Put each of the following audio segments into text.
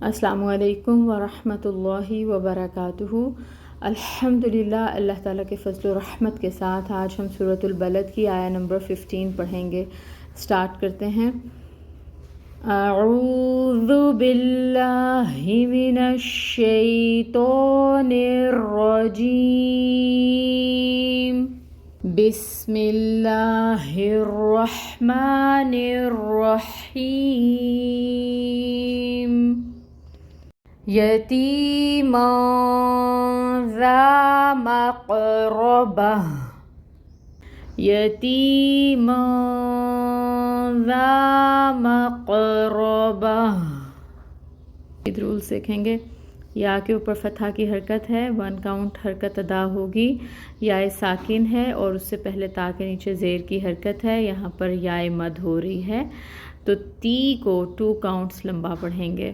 السلام علیکم ورحمۃ اللہ وبرکاتہ۔ الحمدللہ، اللہ تعالیٰ کے فضل و رحمت کے ساتھ آج ہم سورۃ البلد کی آیہ نمبر 15 پڑھیں گے۔ سٹارٹ کرتے ہیں۔ اعوذ باللہ من الشیطان الرجیم، بسم اللہ الرحمن الرحیم۔ یتیما ذا مقربہ، یتیما ذا مقربہ۔ رول سیکھیں گے۔ یا کے اوپر فتحہ کی حرکت ہے، 1 کاؤنٹ حرکت ادا ہوگی۔ یا ساکن ہے اور اس سے پہلے تا کے نیچے زیر کی حرکت ہے، یہاں پر یا مد ہو رہی ہے، تو تی کو 2 کاؤنٹس لمبا پڑھیں گے۔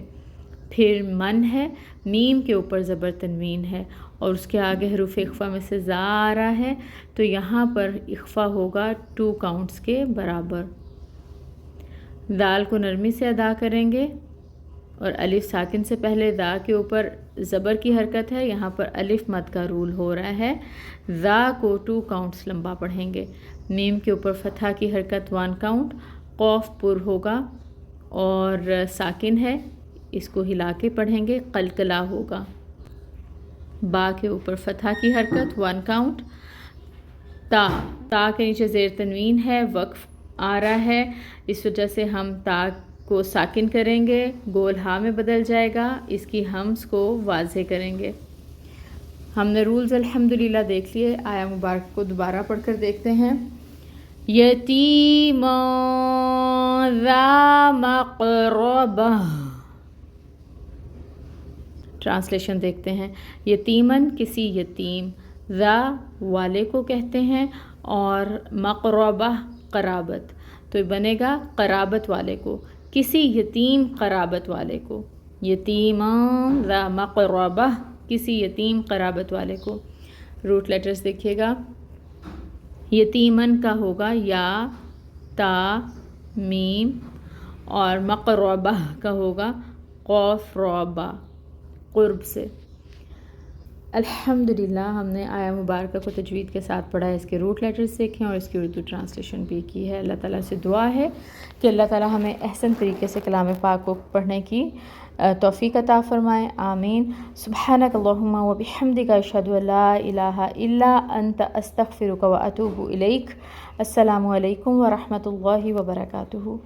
پھر من ہے، میم کے اوپر زبر تنوین ہے اور اس کے آگے حروف اخفا میں سے زا آ رہا ہے، تو یہاں پر اخفا ہوگا 2 کاؤنٹس کے برابر۔ دال کو نرمی سے ادا کریں گے اور الف ساکن سے پہلے دا کے اوپر زبر کی حرکت ہے، یہاں پر الف مد کا رول ہو رہا ہے۔ ذا کو 2 کاؤنٹس لمبا پڑھیں گے۔ میم کے اوپر فتحہ کی حرکت 1 کاؤنٹ، قوف پر ہوگا اور ساکن ہے، اس کو ہلا کے پڑھیں گے، قلقلہ ہوگا۔ با کے اوپر فتحہ کی حرکت 1 کاؤنٹ۔ تا کے نیچے زیر تنوین ہے، وقف آ رہا ہے، اس وجہ سے ہم تا کو ساکن کریں گے، گول ہا میں بدل جائے گا، اس کی ہمز کو واضح کریں گے۔ ہم نے رولز الحمدللہ دیکھ لیے، آیہ مبارک کو دوبارہ پڑھ کر دیکھتے ہیں۔ یتیما ذا مقربہ، ٹرانسلیشن دیکھتے ہیں۔ یتیمن کسی یتیم، ذا والے کو کہتے ہیں اور مقربہ قرابت، تو بنے گا قرابت والے کو، کسی یتیم قرابت والے کو۔ یتیمان ذا مقربہ، کسی یتیم قرابت والے کو۔ روٹ لیٹرز دیکھیے گا۔ یتیمن کا ہوگا یا، تا، میم، اور مقربہ کا ہوگا قوف رابا، قرب سے۔ الحمدللہ ہم نے آیہ مبارکہ کو تجوید کے ساتھ پڑھا ہے، اس کے روٹ لیٹرز دیکھیں اور اس کی اردو ٹرانسلیشن بھی کی ہے۔ اللہ تعالیٰ سے دعا ہے کہ اللہ تعالیٰ ہمیں احسن طریقے سے کلام پاک کو پڑھنے کی توفیق عطا فرمائے، آمین۔ سبحانک اللہم و بحمدک، اشہد ان لا الہ الا انت، استغفرک و اتوب الیک۔ السلام علیکم ورحمۃ اللہ وبرکاتہ۔